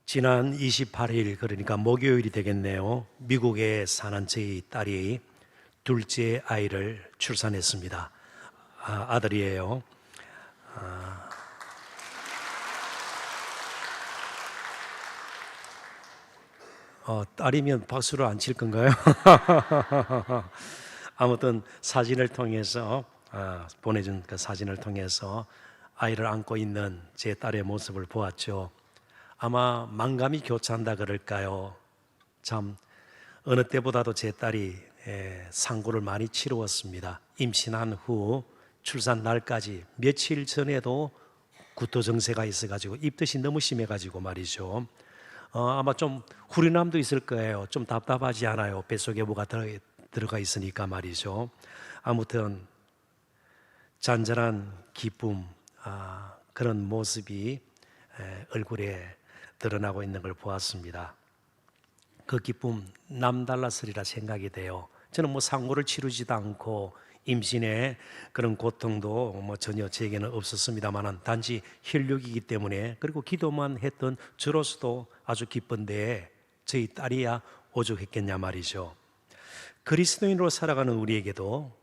지난 28일, 그러니까 목요일이 되겠네요. 미국에 사는 저희 딸이 둘째 아이를 출산했습니다. 아들이에요. 딸이면 박수를 안 칠 건가요? 아무튼 사진을 통해서 보내준 그 사진을 통해서 아이를 안고 있는 제 딸의 모습을 보았죠. 아마 만감이 교차한다 그럴까요? 참 어느 때보다도 제 딸이 상고를 많이 치루었습니다. 임신한 후 출산 날까지 며칠 전에도 구토 증세가 있어가지고 입덧이 너무 심해가지고 말이죠. 아마 좀 후련함도 있을 거예요. 좀 답답하지 않아요? 뱃속에 뭐가 들어가 있으니까 말이죠. 아무튼 잔잔한 기쁨, 그런 모습이 얼굴에 드러나고 있는 걸 보았습니다. 그 기쁨 남달랐으리라 생각이 돼요. 저는 상고를 치르지도 않고 임신의 그런 고통도 전혀 제게는 없었습니다만 단지 혈육이기 때문에, 그리고 기도만 했던 저로서도 아주 기쁜데 저희 딸이야 오죽했겠냐 말이죠. 그리스도인으로 살아가는 우리에게도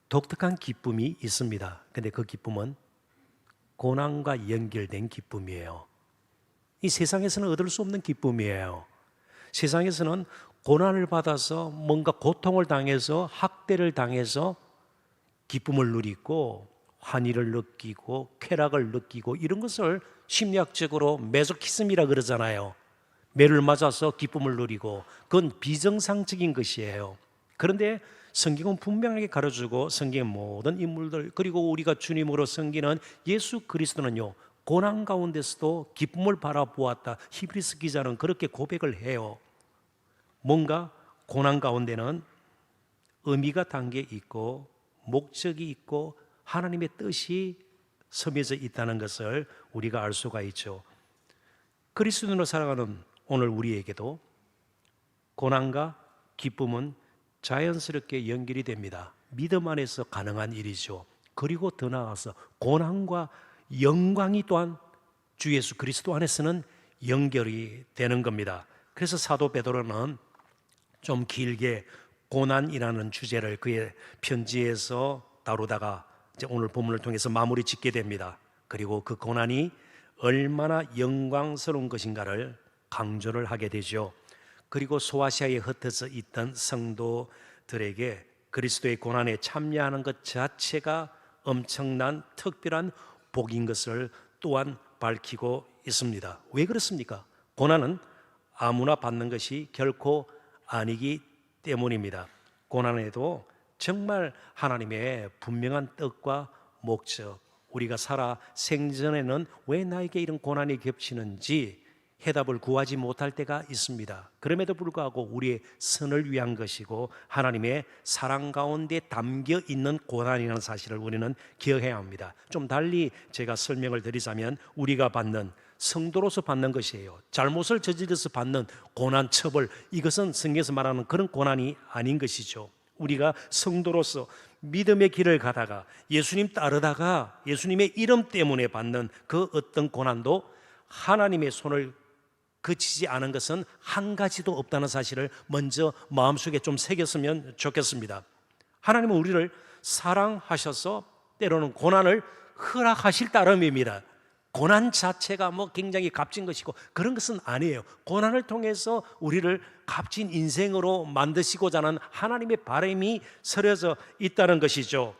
독특한 기쁨이 있습니다. 근데 그 기쁨은 고난과 연결된 기쁨이에요. 이 세상에서는 얻을 수 없는 기쁨이에요. 세상에서는 고난을 받아서 뭔가 고통을 당해서 학대를 당해서 기쁨을 누리고 환희를 느끼고 쾌락을 느끼고 이런 것을 심리학적으로 메소키즘이라 그러잖아요. 매를 맞아서 기쁨을 누리고, 그건 비정상적인 것이에요. 그런데 성경은 분명하게 가르쳐주고 성경의 모든 인물들, 그리고 우리가 주님으로 섬기는 예수 그리스도는요, 고난 가운데서도 기쁨을 바라보았다. 히브리서 기자는 그렇게 고백을 해요. 뭔가 고난 가운데는 의미가 담겨 있고 목적이 있고 하나님의 뜻이 섬겨져 있다는 것을 우리가 알 수가 있죠. 그리스도인으로 살아가는 오늘 우리에게도 고난과 기쁨은 자연스럽게 연결이 됩니다. 믿음 안에서 가능한 일이죠. 그리고 더 나아가서 고난과 영광이 또한 주 예수 그리스도 안에서는 연결이 되는 겁니다. 그래서 사도 베드로는 좀 길게 고난이라는 주제를 그의 편지에서 다루다가 이제 오늘 본문을 통해서 마무리 짓게 됩니다. 그리고 그 고난이 얼마나 영광스러운 것인가를 강조를 하게 되죠. 그리고 소아시아에 흩어져 있던 성도들에게 그리스도의 고난에 참여하는 것 자체가 엄청난 특별한 복인 것을 또한 밝히고 있습니다. 왜 그렇습니까? 고난은 아무나 받는 것이 결코 아니기 때문입니다. 고난에도 정말 하나님의 분명한 뜻과 목적, 우리가 살아 생전에는 왜 나에게 이런 고난이 겹치는지 해답을 구하지 못할 때가 있습니다. 그럼에도 불구하고 우리의 선을 위한 것이고 하나님의 사랑 가운데 담겨 있는 고난이라는 사실을 우리는 기억해야 합니다. 좀 달리 제가 설명을 드리자면, 우리가 받는, 성도로서 받는 것이에요. 잘못을 저질러서 받는 고난, 처벌, 이것은 성경에서 말하는 그런 고난이 아닌 것이죠. 우리가 성도로서 믿음의 길을 가다가 예수님 따르다가 예수님의 이름 때문에 받는 그 어떤 고난도 하나님의 손을 그치지 않은 것은 한 가지도 없다는 사실을 먼저 마음속에 좀 새겼으면 좋겠습니다. 하나님은 우리를 사랑하셔서 때로는 고난을 허락하실 따름입니다. 고난 자체가 굉장히 값진 것이고 그런 것은 아니에요. 고난을 통해서 우리를 값진 인생으로 만드시고자 하는 하나님의 바람이 서려져 있다는 것이죠.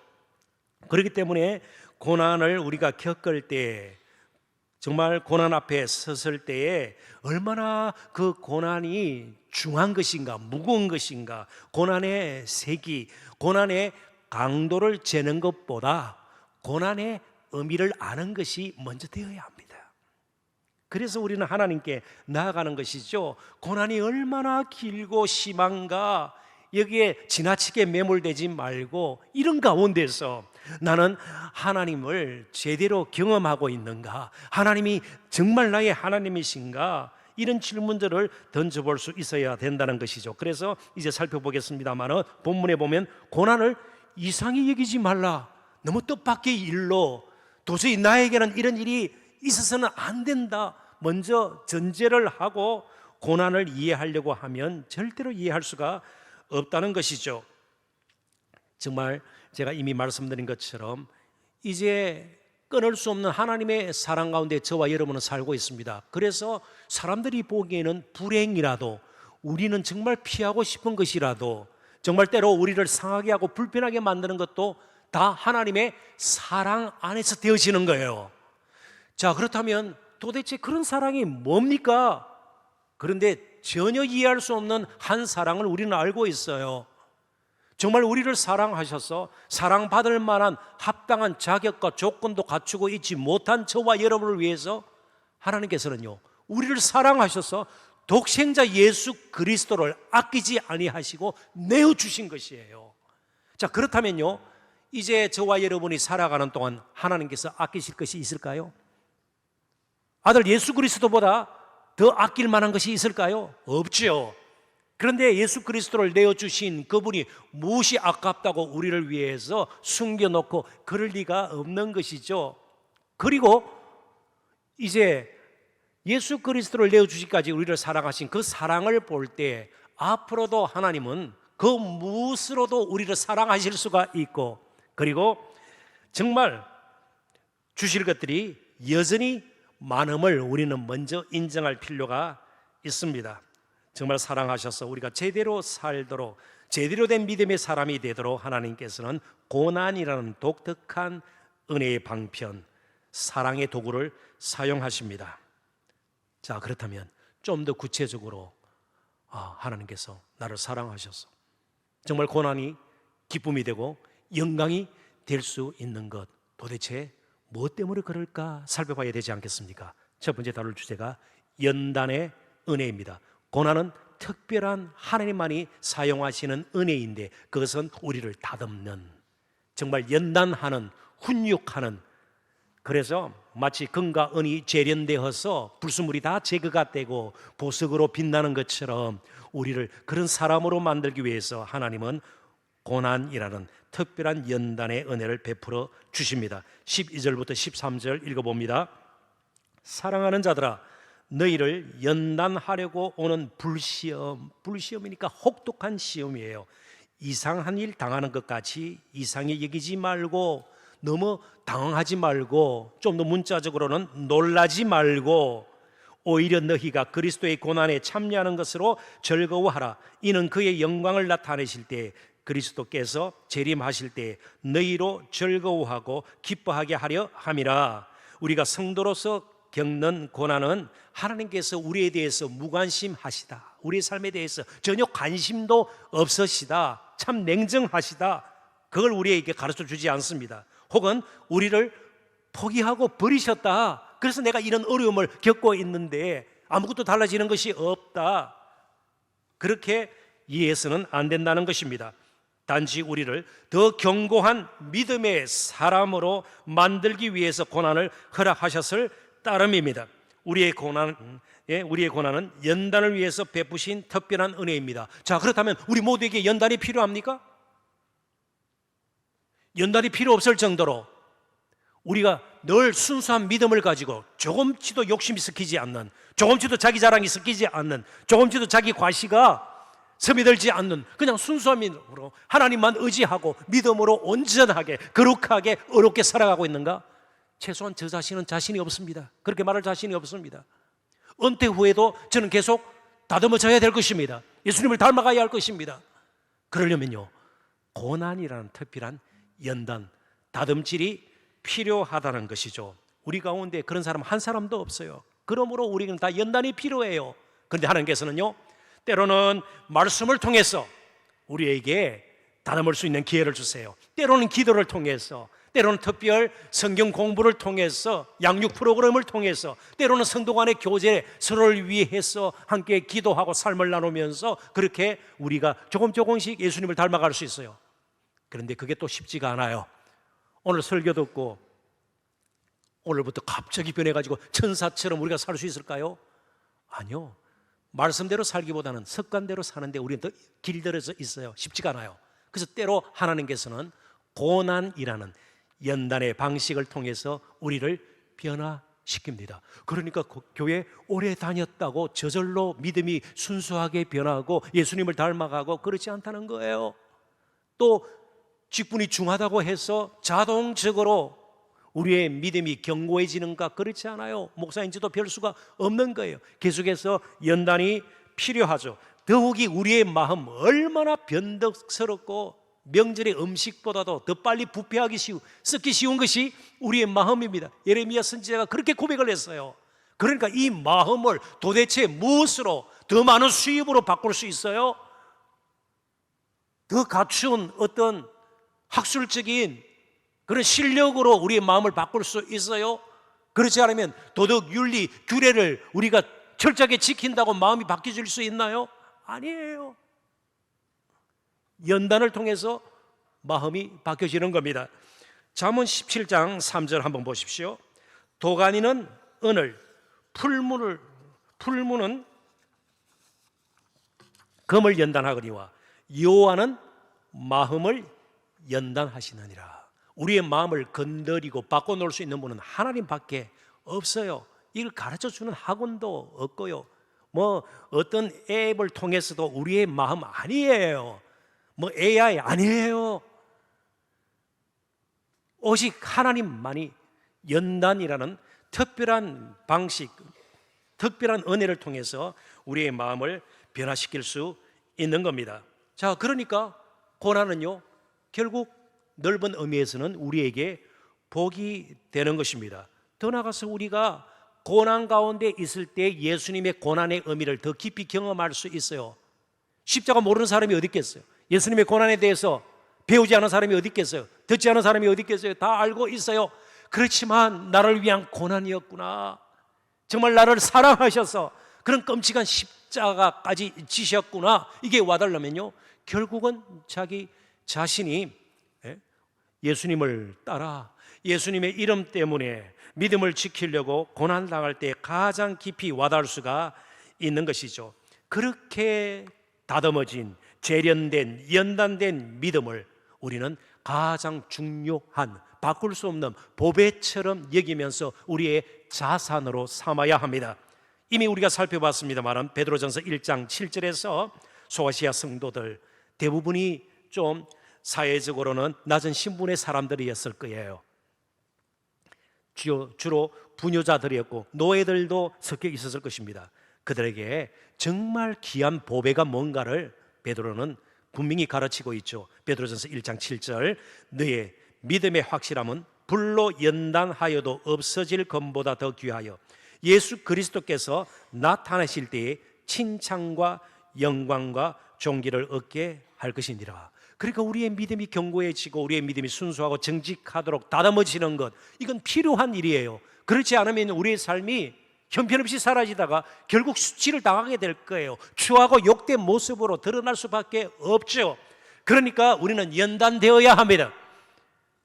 그렇기 때문에 고난을 우리가 겪을 때, 정말 고난 앞에 섰을 때에 얼마나 그 고난이 중한 것인가, 무거운 것인가, 고난의 색이, 고난의 강도를 재는 것보다 고난의 의미를 아는 것이 먼저 되어야 합니다. 그래서 우리는 하나님께 나아가는 것이죠. 고난이 얼마나 길고 심한가, 여기에 지나치게 매몰되지 말고 이런 가운데서 나는 하나님을 제대로 경험하고 있는가, 하나님이 정말 나의 하나님이신가, 이런 질문들을 던져볼 수 있어야 된다는 것이죠. 그래서 이제 살펴보겠습니다만, 본문에 보면 고난을 이상히 여기지 말라, 너무 뜻밖의 일로 도저히 나에게는 이런 일이 있어서는 안 된다, 먼저 전제를 하고 고난을 이해하려고 하면 절대로 이해할 수가 없다는 것이죠. 정말 제가 이미 말씀드린 것처럼 이제 끊을 수 없는 하나님의 사랑 가운데 저와 여러분은 살고 있습니다. 그래서 사람들이 보기에는 불행이라도, 우리는 정말 피하고 싶은 것이라도, 정말 때로 우리를 상하게 하고 불편하게 만드는 것도 다 하나님의 사랑 안에서 되어지는 거예요. 자, 그렇다면 도대체 그런 사랑이 뭡니까? 그런데 전혀 이해할 수 없는 한 사랑을 우리는 알고 있어요. 정말 우리를 사랑하셔서 사랑받을 만한 합당한 자격과 조건도 갖추고 있지 못한 저와 여러분을 위해서 하나님께서는요, 우리를 사랑하셔서 독생자 예수 그리스도를 아끼지 아니하시고 내어주신 것이에요. 자, 그렇다면요, 이제 저와 여러분이 살아가는 동안 하나님께서 아끼실 것이 있을까요? 아들 예수 그리스도보다 더 아낄 만한 것이 있을까요? 없죠. 그런데 예수 그리스도를 내어주신 그분이 무엇이 아깝다고 우리를 위해서 숨겨놓고 그럴 리가 없는 것이죠. 그리고 이제 예수 그리스도를 내어주시기까지 우리를 사랑하신 그 사랑을 볼 때 앞으로도 하나님은 그 무엇으로도 우리를 사랑하실 수가 있고, 그리고 정말 주실 것들이 여전히 많음을 우리는 먼저 인정할 필요가 있습니다. 정말 사랑하셔서 우리가 제대로 살도록, 제대로 된 믿음의 사람이 되도록 하나님께서는 고난이라는 독특한 은혜의 방편, 사랑의 도구를 사용하십니다. 자, 그렇다면 좀 더 구체적으로 하나님께서 나를 사랑하셔서 정말 고난이 기쁨이 되고 영광이 될 수 있는 것, 도대체 무엇 때문에 그럴까 살펴봐야 되지 않겠습니까? 첫 번째 다룰 주제가 연단의 은혜입니다. 고난은 특별한 하나님만이 사용하시는 은혜인데, 그것은 우리를 다듬는, 정말 연단하는, 훈육하는, 그래서 마치 금과 은이 재련되어서 불순물이 다 제거가 되고 보석으로 빛나는 것처럼 우리를 그런 사람으로 만들기 위해서 하나님은 고난이라는 특별한 연단의 은혜를 베풀어 주십니다. 12절부터 13절 읽어봅니다. 사랑하는 자들아, 너희를 연단하려고 오는 불시험, 불시험이니까 혹독한 시험이에요. 이상한 일 당하는 것 같이 이상히 여기지 말고, 너무 당황하지 말고, 좀 더 문자적으로는 놀라지 말고, 오히려 너희가 그리스도의 고난에 참여하는 것으로 즐거워하라. 이는 그의 영광을 나타내실 때 그리스도께서 재림하실 때 너희로 즐거워하고 기뻐하게 하려 함이라. 우리가 성도로서 겪는 고난은 하나님께서 우리에 대해서 무관심하시다, 우리의 삶에 대해서 전혀 관심도 없으시다, 참 냉정하시다, 그걸 우리에게 가르쳐 주지 않습니다. 혹은 우리를 포기하고 버리셨다, 그래서 내가 이런 어려움을 겪고 있는데 아무것도 달라지는 것이 없다, 그렇게 이해해서는 안 된다는 것입니다. 단지 우리를 더 견고한 믿음의 사람으로 만들기 위해서 고난을 허락하셨을 따름입니다. 우리의 고난은 연단을 위해서 베푸신 특별한 은혜입니다. 자, 그렇다면 우리 모두에게 연단이 필요합니까? 연단이 필요 없을 정도로 우리가 늘 순수한 믿음을 가지고 조금치도 욕심이 섞이지 않는, 조금치도 자기 자랑이 섞이지 않는, 조금치도 자기 과시가 스며들지 않는 그냥 순수한 믿음으로 하나님만 의지하고 믿음으로 온전하게 거룩하게 어렵게 살아가고 있는가? 최소한 저 자신은 자신이 없습니다. 그렇게 말할 자신이 없습니다. 은퇴 후에도 저는 계속 다듬어져야 될 것입니다. 예수님을 닮아가야 할 것입니다. 그러려면요, 고난이라는 특별한 연단, 다듬질이 필요하다는 것이죠. 우리 가운데 그런 사람 한 사람도 없어요. 그러므로 우리는 다 연단이 필요해요. 그런데 하나님께서는요, 때로는 말씀을 통해서 우리에게 다듬을 수 있는 기회를 주세요. 때로는 기도를 통해서, 때로는 특별 성경 공부를 통해서, 양육 프로그램을 통해서, 때로는 성도 간의 교제, 서로를 위해서 함께 기도하고 삶을 나누면서 그렇게 우리가 조금씩 예수님을 닮아갈 수 있어요. 그런데 그게 또 쉽지가 않아요. 오늘 설교 듣고 오늘부터 갑자기 변해가지고 천사처럼 우리가 살 수 있을까요? 아니요. 말씀대로 살기보다는 습관대로 사는데 우리는 더 길들여져 있어요. 쉽지가 않아요. 그래서 때로 하나님께서는 고난이라는 연단의 방식을 통해서 우리를 시킵니다. 그러니까 교회 오래 다녔다고 저절로 믿음이 순수하게 변하고 예수님을 닮아가고 그렇지 않다는 거예요. 또 직분이 중하다고 해서 자동적으로 우리의 믿음이 견고해지는가? 그렇지 않아요. 목사인지도 별 수가 없는 거예요. 계속해서 연단이 필요하죠. 더욱이 우리의 마음 얼마나 변덕스럽고 명절의 음식보다도 더 빨리 부패하기 썩기 쉬운 것이 우리의 마음입니다. 예레미야 선지자가 그렇게 고백을 했어요. 그러니까 이 마음을 도대체 무엇으로 더 많은 수입으로 바꿀 수 있어요? 더 갖춘 어떤 학술적인 그런 실력으로 우리의 마음을 바꿀 수 있어요? 그렇지 않으면 도덕, 윤리, 규례를 우리가 철저하게 지킨다고 마음이 바뀌어질 수 있나요? 아니에요. 연단을 통해서 마음이 바뀌어지는 겁니다. 잠언 17장 3절 한번 보십시오. 도가니는 은을, 풀무는 금을 연단하거니와 여호와는 마음을 연단하시느니라. 우리의 마음을 건드리고 바꿔놓을 수 있는 분은 하나님밖에 없어요. 이걸 가르쳐주는 학원도 없고요, 뭐 어떤 앱을 통해서도 우리의 마음 아니에요. 뭐 AI 아니에요. 오직 하나님만이 연단이라는 특별한 방식, 특별한 은혜를 통해서 우리의 마음을 변화시킬 수 있는 겁니다. 자, 그러니까 고난은요, 결국 넓은 의미에서는 우리에게 복이 되는 것입니다. 더 나아가서 우리가 고난 가운데 있을 때 예수님의 고난의 의미를 더 깊이 경험할 수 있어요. 십자가 모르는 사람이 어디 있겠어요? 예수님의 고난에 대해서 배우지 않은 사람이 어디 있겠어요? 듣지 않은 사람이 어디 있겠어요? 다 알고 있어요. 그렇지만 나를 위한 고난이었구나, 정말 나를 사랑하셔서 그런 끔찍한 십자가까지 지셨구나, 이게 와달라면요, 결국은 자기 자신이 예수님을 따라 예수님의 이름 때문에 믿음을 지키려고 고난당할 때 가장 깊이 와닿을 수가 있는 것이죠. 그렇게 다듬어진, 재련된, 연단된 믿음을 우리는 가장 중요한, 바꿀 수 없는 보배처럼 여기면서 우리의 자산으로 삼아야 합니다. 이미 우리가 살펴봤습니다만 베드로전서 1장 7절에서 소아시아 성도들 대부분이 좀 사회적으로는 낮은 신분의 사람들이었을 거예요. 주로 부녀자들이었고 노예들도 섞여 있었을 것입니다. 그들에게 정말 귀한 보배가 뭔가를 베드로는 분명히 가르치고 있죠. 베드로전서 1장 7절, 너의 믿음의 확실함은 불로 연단하여도 없어질 것보다 더 귀하여 예수 그리스도께서 나타나실 때에 칭찬과 영광과 존귀를 얻게 할 것이니라. 그러니까 우리의 믿음이 견고해지고 우리의 믿음이 순수하고 정직하도록 다듬어지는 것, 이건 필요한 일이에요. 그렇지 않으면 우리의 삶이 형편없이 사라지다가 결국 수치를 당하게 될 거예요. 추하고 욕된 모습으로 드러날 수밖에 없죠. 그러니까 우리는 연단되어야 합니다.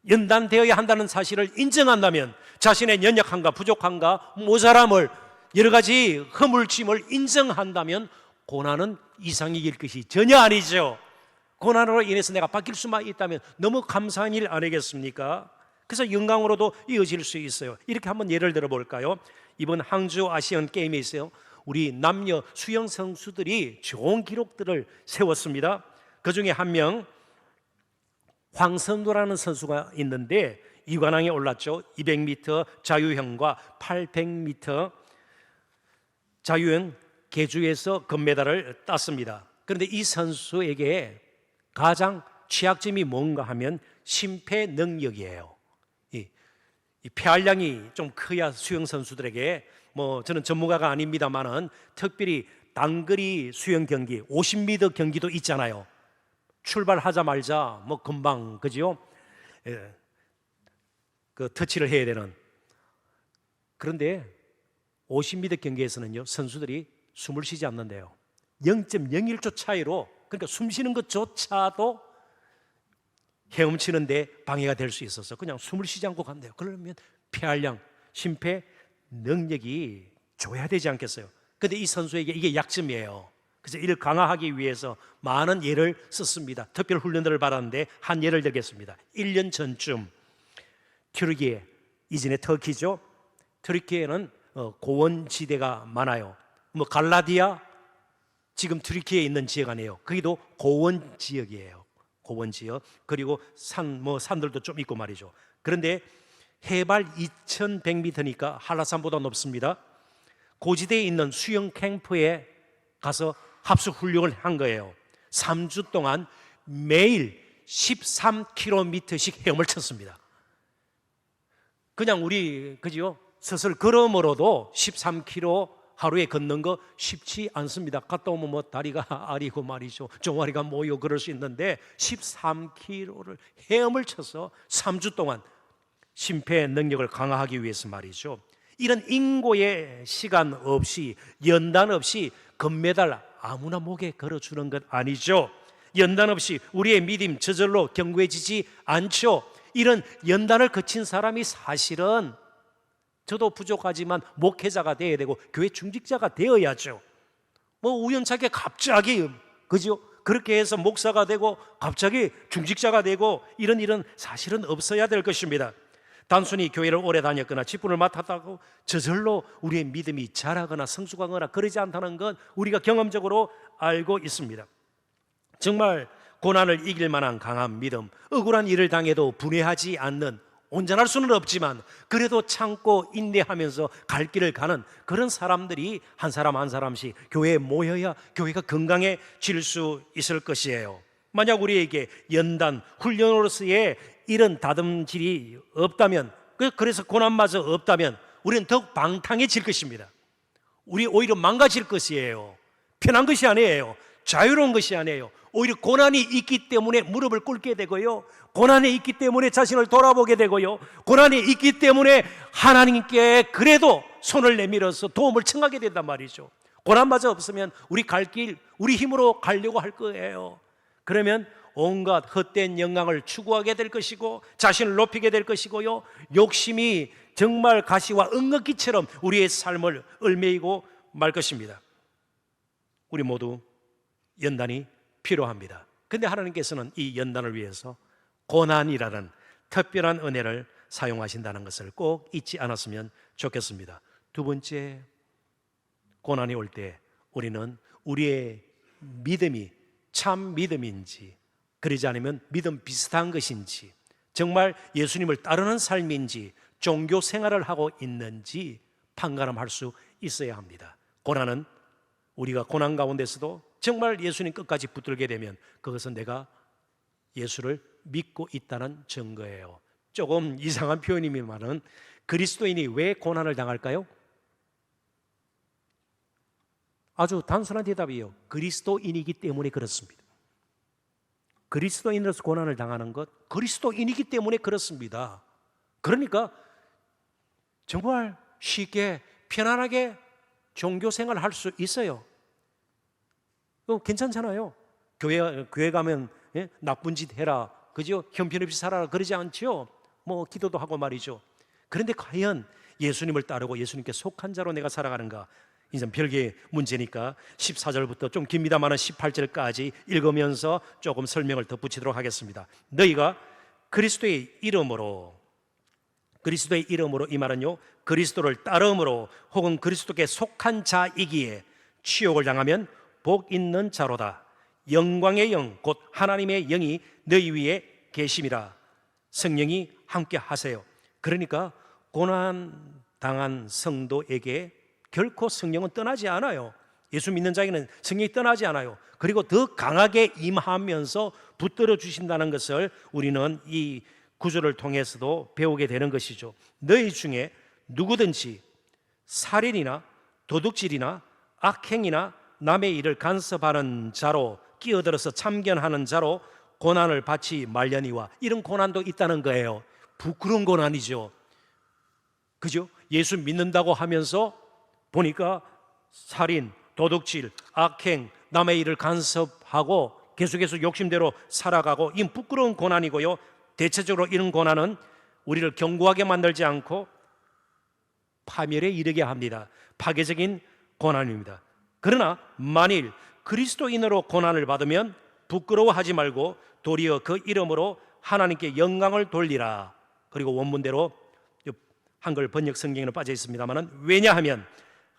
연단되어야 한다는 사실을 인정한다면, 자신의 연약함과 부족함과 모자람을, 여러 가지 허물짐을 인정한다면 고난은 이상일 것이 전혀 아니죠. 고난으로 인해서 내가 바뀔 수만 있다면 너무 감사한 일 아니겠습니까? 그래서 영광으로도 이어질 수 있어요. 이렇게 한번 예를 들어 볼까요? 이번 항주 아시안 게임에 있어요, 우리 남녀 수영 선수들이 좋은 기록들을 세웠습니다. 그 중에 한 명 황선도라는 선수가 있는데 이관왕에 올랐죠. 200m 자유형과 800m 자유형 계주에서 금메달을 땄습니다. 그런데 이 선수에게 가장 취약점이 뭔가 하면 심폐 능력이에요. 이 폐활량이 좀 커야 수영 선수들에게, 뭐 저는 전문가가 아닙니다만은 특별히 단거리 수영 경기 50m 경기도 있잖아요. 출발하자마자 뭐 금방, 그죠? 그 터치를 해야 되는. 그런데 50m 경기에서는요, 선수들이 숨을 쉬지 않는데요. 0.01초 차이로, 그러니까 숨 쉬는 것조차도 헤엄치는데 방해가 될 수 있어서 그냥 숨을 쉬지 않고 간대요. 그러면 폐활량, 심폐 능력이 좋아야 되지 않겠어요? 그런데 이 선수에게 이게 약점이에요. 그래서 이를 강화하기 위해서 많은 예를 썼습니다. 특별 훈련들을 받았는데 한 예를 들겠습니다. 1년 전쯤 튀르기예, 이전에 터키죠, 트리키에는 고원지대가 많아요. 뭐 갈라디아, 지금 트리키에 있는 지역 아니에요. 거기도 고원 지역이에요. 고원 지역. 그리고 산들도 좀 있고 말이죠. 그런데 해발 2100m니까 한라산보다 높습니다. 고지대에 있는 수영 캠프에 가서 합숙 훈련을 한 거예요. 3주 동안 매일 13km씩 헤엄을 쳤습니다. 그냥 우리 그죠? 서슬 걸음으로도 13km 하루에 걷는 거 쉽지 않습니다. 갔다 오면 뭐 다리가 아리고 말이죠. 종아리가 모여 그럴 수 있는데 13km를 헤엄을 쳐서 3주 동안 심폐 능력을 강화하기 위해서 말이죠. 이런 인고의 시간 없이, 연단 없이 금메달 아무나 목에 걸어주는 것 아니죠. 연단 없이 우리의 믿음 저절로 견고해지지 않죠. 이런 연단을 거친 사람이 사실은 저도 부족하지만 목회자가 되어야 되고 교회 중직자가 되어야죠. 뭐 우연찮게 갑자기 그죠? 그렇게 해서 목사가 되고 갑자기 중직자가 되고 이런 일은 사실은 없어야 될 것입니다. 단순히 교회를 오래 다녔거나 직분을 맡았다고 저절로 우리의 믿음이 자라거나 성숙하거나 그러지 않다는 건 우리가 경험적으로 알고 있습니다. 정말 고난을 이길 만한 강한 믿음, 억울한 일을 당해도 분해하지 않는, 온전할 수는 없지만 그래도 참고 인내하면서 갈 길을 가는 그런 사람들이 한 사람 한 사람씩 교회에 모여야 교회가 건강해질 수 있을 것이에요. 만약 우리에게 연단, 훈련으로서의 이런 다듬질이 없다면, 그래서 고난마저 없다면 우리는 더욱 방탕해질 것입니다. 우리 오히려 망가질 것이에요. 편한 것이 아니에요. 자유로운 것이 아니에요. 오히려 고난이 있기 때문에 무릎을 꿇게 되고요, 고난이 있기 때문에 자신을 돌아보게 되고요, 고난이 있기 때문에 하나님께 그래도 손을 내밀어서 도움을 청하게 된단 말이죠. 고난마저 없으면 우리 갈 길, 우리 힘으로 가려고 할 거예요. 그러면 온갖 헛된 영광을 추구하게 될 것이고 자신을 높이게 될 것이고요, 욕심이 정말 가시와 엉겅퀴처럼 우리의 삶을 얽매이고 말 것입니다. 우리 모두 연단이 필요합니다. 그런데 하나님께서는 이 연단을 위해서 고난이라는 특별한 은혜를 사용하신다는 것을 꼭 잊지 않았으면 좋겠습니다. 두 번째, 고난이 올 때 우리는 우리의 믿음이 참 믿음인지, 그러지 않으면 믿음 비슷한 것인지, 정말 예수님을 따르는 삶인지, 종교 생활을 하고 있는지 판가름할 수 있어야 합니다. 고난은, 우리가 고난 가운데서도 정말 예수님 끝까지 붙들게 되면 그것은 내가 예수를 믿고 있다는 증거예요. 조금 이상한 표현이지만은 그리스도인이 왜 고난을 당할까요? 아주 단순한 대답이에요. 그리스도인이기 때문에 그렇습니다. 그리스도인으로서 고난을 당하는 것, 그리스도인이기 때문에 그렇습니다. 그러니까 정말 쉽게 편안하게 종교 생활을 할 수 있어요. 괜찮잖아요. 교회 가면 나쁜 짓 해라, 그죠? 형편없이 살아라 그러지 않죠. 뭐 기도도 하고 말이죠. 그런데 과연 예수님을 따르고 예수님께 속한 자로 내가 살아가는가? 이제 별개의 문제니까 14절부터 좀 깁니다만 18절까지 읽으면서 조금 설명을 덧붙이도록 하겠습니다. 너희가 그리스도의 이름으로 이 말은요, 그리스도를 따름으로 혹은 그리스도께 속한 자이기에 치욕을 당하면 복 있는 자로다. 영광의 영 곧 하나님의 영이 너희 위에 계심이라. 성령이 함께 하세요. 그러니까 고난 당한 성도에게 결코 성령은 떠나지 않아요. 예수 믿는 자에게는 성령이 떠나지 않아요. 그리고 더 강하게 임하면서 붙들어 주신다는 것을 우리는 이 구절을 통해서도 배우게 되는 것이죠. 너희 중에 누구든지 살인이나 도둑질이나 악행이나 남의 일을 간섭하는 자로 끼어들어서 참견하는 자로 고난을 받지 말려니와. 이런 고난도 있다는 거예요. 부끄러운 고난이죠. 그죠? 예수 믿는다고 하면서 보니까 살인, 도둑질, 악행, 남의 일을 간섭하고 계속해서 욕심대로 살아가고, 이 부끄러운 고난이고요. 대체적으로 이런 고난은 우리를 견고하게 만들지 않고 파멸에 이르게 합니다. 파괴적인 고난입니다. 그러나 만일 그리스도인으로 고난을 받으면 부끄러워하지 말고 도리어 그 이름으로 하나님께 영광을 돌리라. 그리고 원문대로 한글 번역 성경에는 빠져 있습니다만, 왜냐하면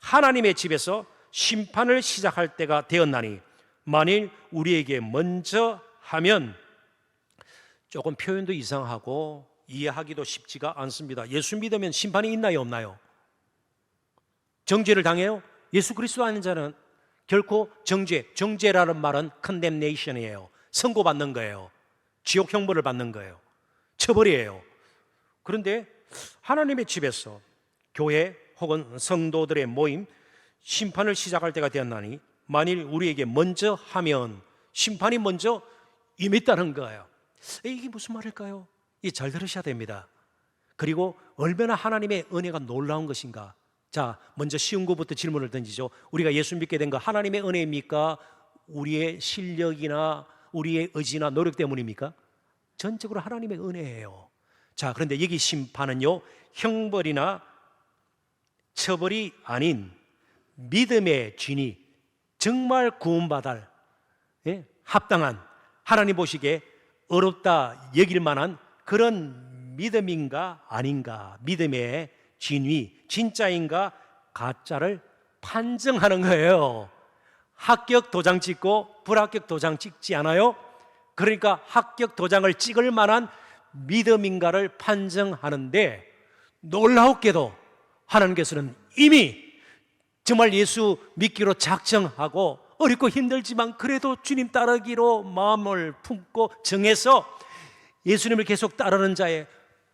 하나님의 집에서 심판을 시작할 때가 되었나니 만일 우리에게 먼저 하면, 조금 표현도 이상하고 이해하기도 쉽지가 않습니다. 예수 믿으면 심판이 있나요, 없나요? 정죄를 당해요? 예수 그리스도 아닌 자는 결코 정죄라는 말은 condemnation이에요. 선고받는 거예요. 지옥 형벌을 받는 거예요. 처벌이에요. 그런데 하나님의 집에서 교회 혹은 성도들의 모임, 심판을 시작할 때가 되었나니 만일 우리에게 먼저 하면, 심판이 먼저 임했다는 거예요. 이게 무슨 말일까요? 잘 들으셔야 됩니다. 그리고 얼마나 하나님의 은혜가 놀라운 것인가. 자, 먼저 쉬운 것부터 질문을 던지죠. 우리가 예수 믿게 된 거 하나님의 은혜입니까? 우리의 실력이나 우리의 의지나 노력 때문입니까? 전적으로 하나님의 은혜예요. 자, 그런데 여기 심판은요, 형벌이나 처벌이 아닌 믿음의 진이 정말 구원받을 합당한, 하나님 보시기에 어렵다 여길 만한 그런 믿음인가 아닌가, 믿음의 진위, 진짜인가 가짜를 판정하는 거예요. 합격 도장 찍고 불합격 도장 찍지 않아요? 그러니까 합격 도장을 찍을 만한 믿음인가를 판정하는데, 놀라웠게도 하나님께서는 이미 정말 예수 믿기로 작정하고 어렵고 힘들지만 그래도 주님 따르기로 마음을 품고 정해서 예수님을 계속 따르는 자의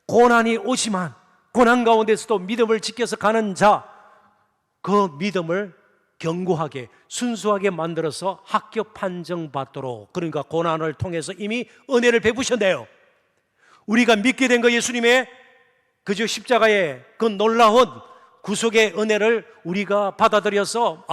고난이 오지만 고난 가운데서도 믿음을 지켜서 가는 자, 그 믿음을 견고하게 순수하게 만들어서 합격 판정받도록, 그러니까 고난을 통해서 이미 은혜를 베푸셨네요. 우리가 믿게 된 거, 예수님의 그저 십자가의 그 놀라운 구속의 은혜를 우리가 받아들여서,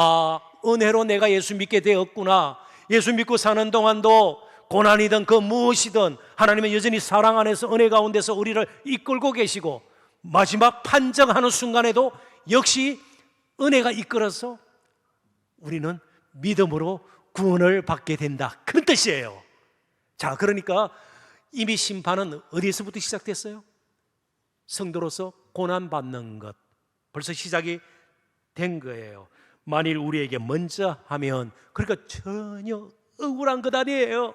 은혜로 내가 예수 믿게 되었구나. 예수 믿고 사는 동안도 고난이든 그 무엇이든 하나님은 여전히 사랑 안에서 은혜 가운데서 우리를 이끌고 계시고, 마지막 판정하는 순간에도 역시 은혜가 이끌어서 우리는 믿음으로 구원을 받게 된다, 그런 뜻이에요. 자, 그러니까 이미 심판은 어디에서부터 시작됐어요? 성도로서 고난받는 것, 벌써 시작이 된 거예요. 만일 우리에게 먼저 하면, 그러니까 전혀 억울한 것 아니에요.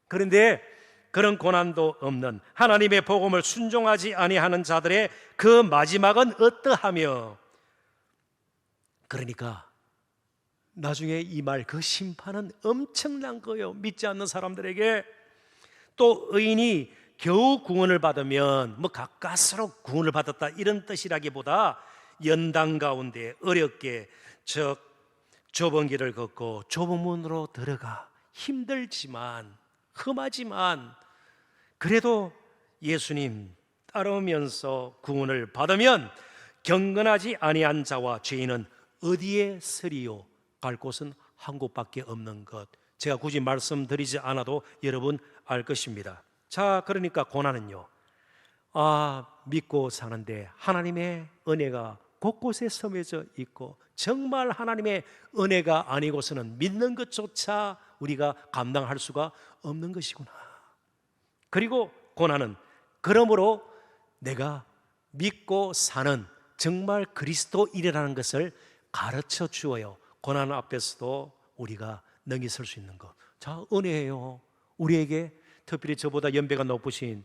그런데 그런 고난도 없는 하나님의 복음을 순종하지 아니하는 자들의 그 마지막은 어떠하며, 그러니까 나중에 이 말, 그 심판은 엄청난 거예요. 믿지 않는 사람들에게. 또 의인이 겨우 구원을 받으면 가까스로 구원을 받았다, 이런 뜻이라기보다 연단 가운데 어렵게 좁은 길을 걷고 좁은 문으로 들어가 힘들지만 험하지만 그래도 예수님 따르면서 구원을 받으면 경건하지 아니한 자와 죄인은 어디에 서리요? 갈 곳은 한 곳밖에 없는 것. 제가 굳이 말씀드리지 않아도 여러분 알 것입니다. 자, 그러니까 고난은요, 믿고 사는데 하나님의 은혜가 곳곳에 섬해져 있고, 정말 하나님의 은혜가 아니고서는 믿는 것조차 우리가 감당할 수가 없는 것이구나. 그리고 고난은 그러므로 내가 믿고 사는 정말 그리스도인이라는 것을 가르쳐 주어요. 고난 앞에서도 우리가 능히 설 수 있는 것. 자, 은혜예요. 우리에게 특별히 저보다 연배가 높으신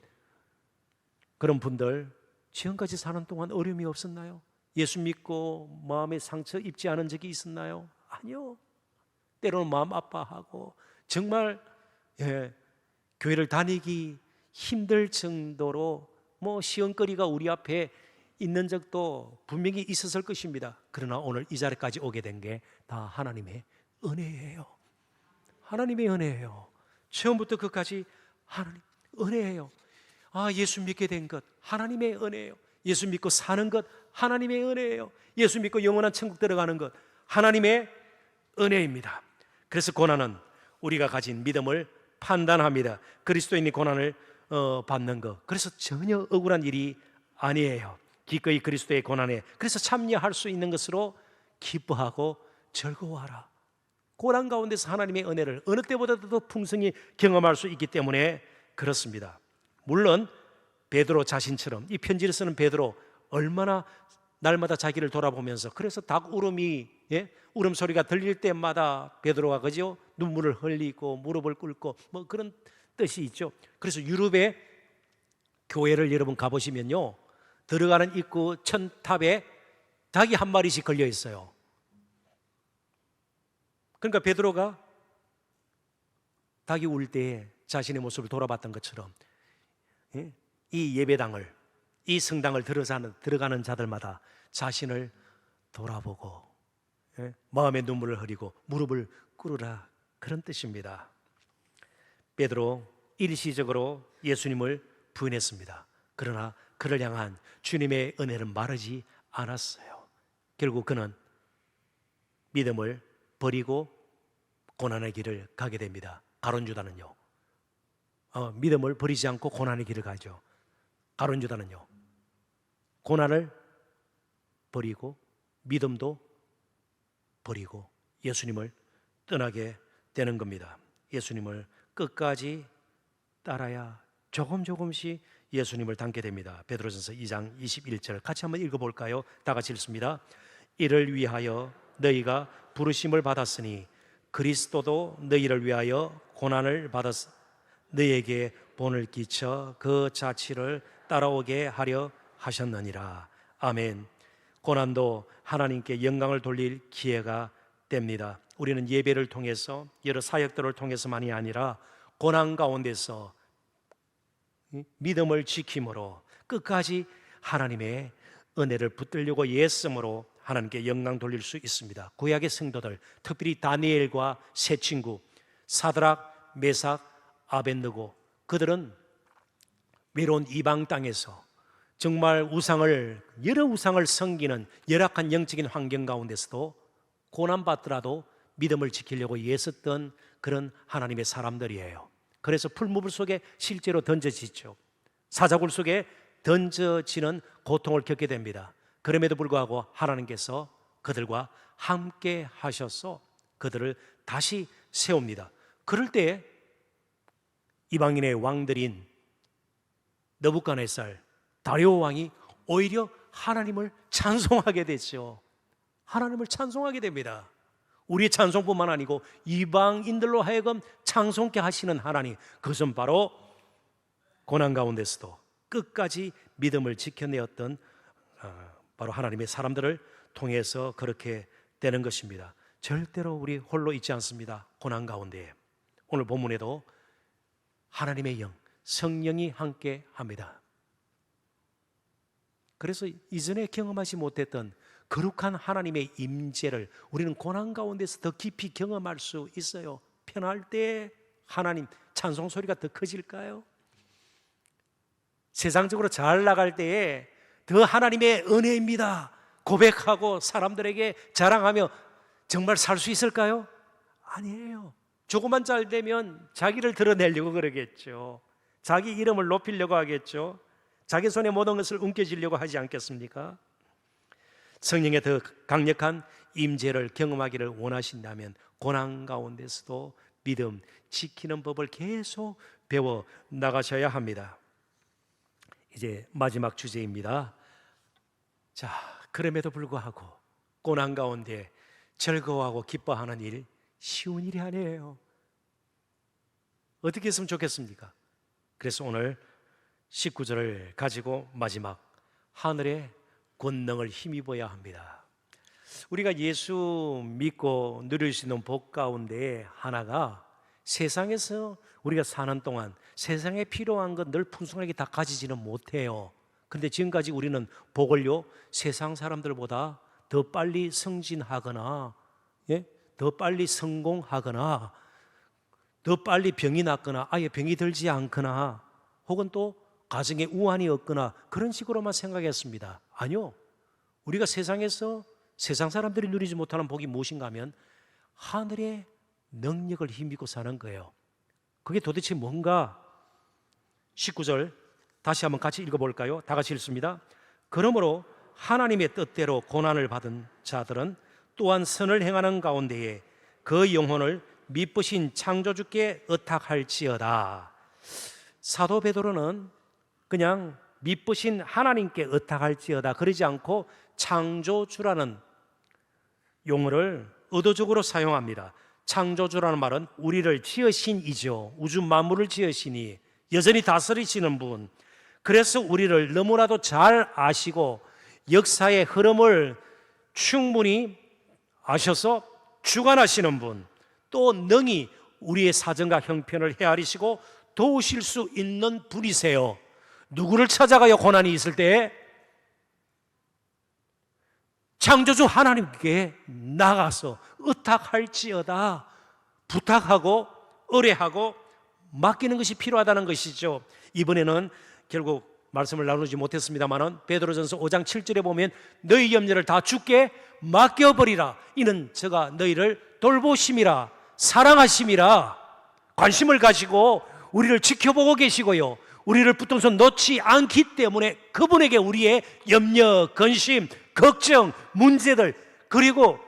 그런 분들, 지금까지 사는 동안 어려움이 없었나요? 예수 믿고 마음에 상처 입지 않은 적이 있었나요? 아니요. 때로는 마음 아파하고 정말 교회를 다니기 힘들 정도로 시험거리가 우리 앞에 있는 적도 분명히 있었을 것입니다. 그러나 오늘 이 자리까지 오게 된 게 다 하나님의 은혜예요. 하나님의 은혜예요. 처음부터 끝까지 하나님 은혜예요. 예수 믿게 된 것 하나님의 은혜예요. 예수 믿고 사는 것 하나님의 은혜예요. 예수 믿고 영원한 천국 들어가는 것 하나님의 은혜입니다. 그래서 고난은 우리가 가진 믿음을 판단합니다. 그리스도인이 고난을 받는 것, 그래서 전혀 억울한 일이 아니에요. 기꺼이 그리스도의 고난에 그래서 참여할 수 있는 것으로 기뻐하고 즐거워하라. 고난 가운데서 하나님의 은혜를 어느 때보다도 더 풍성히 경험할 수 있기 때문에 그렇습니다. 물론 베드로 자신처럼, 이 편지를 쓰는 베드로 얼마나 날마다 자기를 돌아보면서, 그래서 닭 울음이, 울음소리가 들릴 때마다 베드로가 그죠? 눈물을 흘리고 무릎을 꿇고 뭐 그런 뜻이 있죠. 그래서 유럽의 교회를 여러분 가보시면요, 들어가는 입구 천탑에 닭이 한 마리씩 걸려 있어요. 그러니까 베드로가 닭이 울 때에 자신의 모습을 돌아봤던 것처럼, 이 예배당을, 이 성당을 들어가는 자들마다 자신을 돌아보고 마음의 눈물을 흘리고 무릎을 꿇으라, 그런 뜻입니다. 베드로 일시적으로 예수님을 부인했습니다. 그러나 그를 향한 주님의 은혜는 마르지 않았어요. 결국 그는 믿음을 버리고 고난의 길을 가게 됩니다. 가룟 유다는요, 믿음을 버리지 않고 고난의 길을 가죠. 가룟 유다는요, 고난을 버리고 믿음도 버리고 예수님을 떠나게 되는 겁니다. 예수님을 끝까지 따라야 조금씩 예수님을 닮게 됩니다. 베드로전서 2장 21절 같이 한번 읽어볼까요? 다 같이 읽습니다. 이를 위하여 너희가 부르심을 받았으니 그리스도도 너희를 위하여 고난을 받았 너희에게 본을 끼쳐 그 자취를 따라오게 하려 하셨느니라. 아멘. 고난도 하나님께 영광을 돌릴 기회가 됩니다. 우리는 예배를 통해서, 여러 사역들을 통해서만이 아니라 고난 가운데서 믿음을 지킴으로 끝까지 하나님의 은혜를 붙들려고 예씀으로 하나님께 영광 돌릴 수 있습니다. 구약의 성도들, 특별히 다니엘과 세 친구 사드락, 메삭, 아벳느고, 그들은 외로운 이방 땅에서 정말 여러 우상을 섬기는 열악한 영적인 환경 가운데서도 고난받더라도 믿음을 지키려고 애썼던 그런 하나님의 사람들이에요. 그래서 풀무불 속에 실제로 던져지죠. 사자굴 속에 던져지는 고통을 겪게 됩니다. 그럼에도 불구하고 하나님께서 그들과 함께 하셔서 그들을 다시 세웁니다. 그럴 때 이방인의 왕들인 느부갓네살, 다리오 왕이 오히려 하나님을 찬송하게 됐죠. 하나님을 찬송하게 됩니다. 우리의 찬송뿐만 아니고 이방인들로 하여금 찬송케 하시는 하나님, 그것은 바로 고난 가운데서도 끝까지 믿음을 지켜내었던 바로 하나님의 사람들을 통해서 그렇게 되는 것입니다. 절대로 우리 홀로 있지 않습니다. 고난 가운데 오늘 본문에도 하나님의 영, 성령이 함께 합니다. 그래서 이전에 경험하지 못했던 거룩한 하나님의 임재를 우리는 고난 가운데서 더 깊이 경험할 수 있어요. 편할 때 하나님 찬송 소리가 더 커질까요? 세상적으로 잘 나갈 때에 더 하나님의 은혜입니다 고백하고 사람들에게 자랑하며 정말 살 수 있을까요? 아니에요. 조금만 잘 되면 자기를 드러내려고 그러겠죠. 자기 이름을 높이려고 하겠죠. 자기 손에 모든 것을 움켜쥐려고 하지 않겠습니까? 성령의 더 강력한 임재를 경험하기를 원하신다면 고난 가운데서도 믿음 지키는 법을 계속 배워 나가셔야 합니다. 이제 마지막 주제입니다. 자, 그럼에도 불구하고 고난 가운데 즐거워하고 기뻐하는 일 쉬운 일이 아니에요. 어떻게 했으면 좋겠습니까? 그래서 오늘 19절을 가지고 마지막 하늘의 권능을 힘입어야 합니다. 우리가 예수 믿고 누릴 수 있는 복 가운데 하나가 세상에서 우리가 사는 동안 세상에 필요한 것 늘 풍성하게 다 가지지는 못해요. 근데 지금까지 우리는 복을요 세상 사람들보다 더 빨리 승진하거나 더 빨리 성공하거나 더 빨리 병이 낫거나 아예 병이 들지 않거나 혹은 또 가정에 우환이 없거나 그런 식으로만 생각했습니다. 아니요. 우리가 세상에서 세상 사람들이 누리지 못하는 복이 무엇인가 하면 하늘의 능력을 힘입고 사는 거예요. 그게 도대체 뭔가? 19절 다시 한번 같이 읽어볼까요? 다 같이 읽습니다. 그러므로 하나님의 뜻대로 고난을 받은 자들은 또한 선을 행하는 가운데에 그 영혼을 미쁘신 창조주께 의탁할지어다. 사도 베드로는 그냥 미쁘신 하나님께 의탁할지어다 그러지 않고 창조주라는 용어를 의도적으로 사용합니다. 창조주라는 말은 우리를 지으신 이죠. 우주 만물을 지으시니 여전히 다스리시는 분, 그래서 우리를 너무나도 잘 아시고 역사의 흐름을 충분히 아셔서 주관하시는 분, 또 능히 우리의 사정과 형편을 헤아리시고 도우실 수 있는 분이세요. 누구를 찾아가요? 고난이 있을 때 창조주 하나님께 나가서 의탁할지어다 부탁하고 의뢰하고 맡기는 것이 필요하다는 것이죠. 이번에는 결국 말씀을 나누지 못했습니다마는 베드로전서 5장 7절에 보면 너희 염려를 다 주께 맡겨버리라. 이는 저가 너희를 돌보심이라 사랑하심이라. 관심을 가지고 우리를 지켜보고 계시고요, 우리를 붙든 손 놓지 않기 때문에 그분에게 우리의 염려, 근심, 걱정, 문제들, 그리고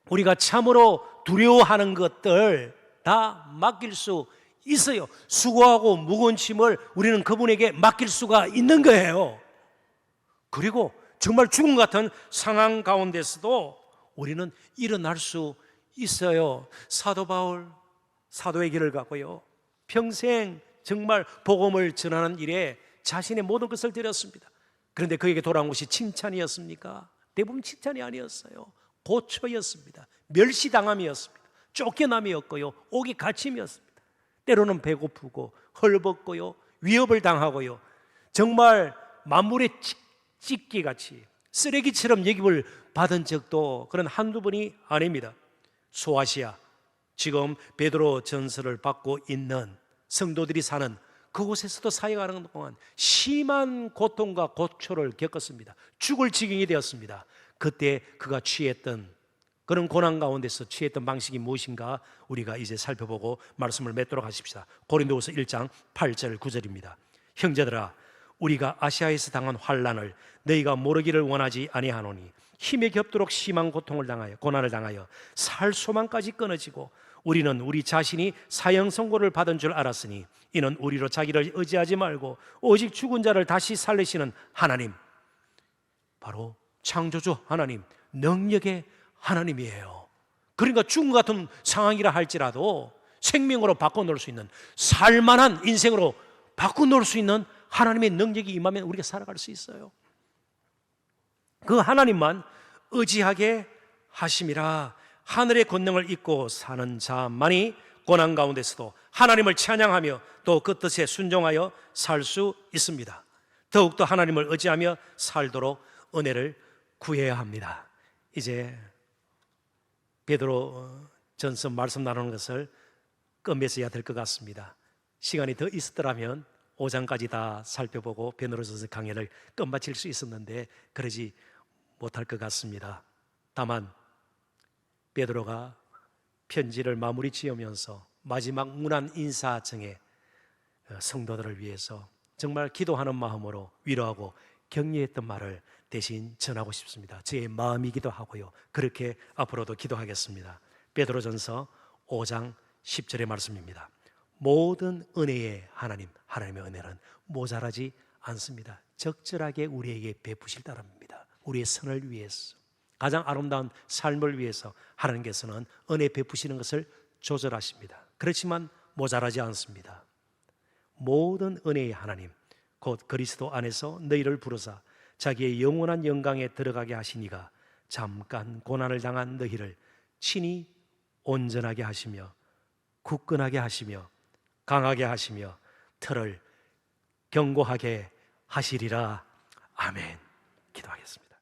우리가 참으로 두려워하는 것들 다 맡길 수 있어요. 수고하고 무거운 짐을 우리는 그분에게 맡길 수가 있는 거예요. 그리고 정말 죽음 같은 상황 가운데서도 우리는 일어날 수 있어요. 사도 바울, 사도의 길을 가고요, 평생 정말 복음을 전하는 일에 자신의 모든 것을 드렸습니다. 그런데 그에게 돌아온 것이 칭찬이었습니까? 대부분 칭찬이 아니었어요. 고초였습니다. 멸시당함이었습니다. 쫓겨남이었고요, 옥이 갇힘이었습니다. 때로는 배고프고 헐벗고요, 위협을 당하고요, 정말 만물의 찢기같이 쓰레기처럼 여김을 받은 적도 그런 한두 번이 아닙니다. 소아시아, 지금 베드로 전서를 받고 있는 성도들이 사는 그곳에서도 사역하는 동안 심한 고통과 고초를 겪었습니다. 죽을 지경이 되었습니다. 그때 그가 취했던 그런 고난 가운데서 취했던 방식이 무엇인가 우리가 이제 살펴보고 말씀을 맺도록 하십시다. 고린도후서 1장 8절 9절입니다. 형제들아, 우리가 아시아에서 당한 환난을 너희가 모르기를 원하지 아니하노니 힘에 겹도록 심한 고통을 당하여 고난을 당하여 살 소망까지 끊어지고 우리는 우리 자신이 사형 선고를 받은 줄 알았으니 이는 우리로 자기를 의지하지 말고 오직 죽은 자를 다시 살리시는 하나님, 바로 창조주 하나님, 능력의 하나님이에요. 그러니까 죽음 같은 상황이라 할지라도 생명으로 바꿔놓을 수 있는, 살만한 인생으로 바꿔놓을 수 있는 하나님의 능력이 임하면 우리가 살아갈 수 있어요. 그 하나님만 의지하게 하심이라. 하늘의 권능을 잊고 사는 자만이 고난 가운데서도 하나님을 찬양하며 또 그 뜻에 순종하여 살 수 있습니다. 더욱더 하나님을 의지하며 살도록 은혜를 구해야 합니다. 이제 베드로 전서 말씀 나누는 것을 끝맺어야 될 것 같습니다. 시간이 더 있었더라면 5장까지 다 살펴보고 베드로전서 강해를 끝마칠 수 있었는데 그러지 못할 것 같습니다. 다만 베드로가 편지를 마무리 지으면서 마지막 문안 인사정에 성도들을 위해서 정말 기도하는 마음으로 위로하고 격려했던 말을 대신 전하고 싶습니다. 제 마음이기도 하고요, 그렇게 앞으로도 기도하겠습니다. 베드로전서 5장 10절의 말씀입니다. 모든 은혜의 하나님, 하나님의 은혜는 모자라지 않습니다. 적절하게 우리에게 베푸실 따름입니다. 우리의 선을 위해서, 가장 아름다운 삶을 위해서 하나님께서는 은혜 베푸시는 것을 조절하십니다. 그렇지만 모자라지 않습니다. 모든 은혜의 하나님 곧 그리스도 안에서 너희를 부르사 자기의 영원한 영광에 들어가게 하시니가 잠깐 고난을 당한 너희를 친히 온전하게 하시며 굳건하게 하시며 강하게 하시며 틀을 견고하게 하시리라. 아멘. 기도하겠습니다.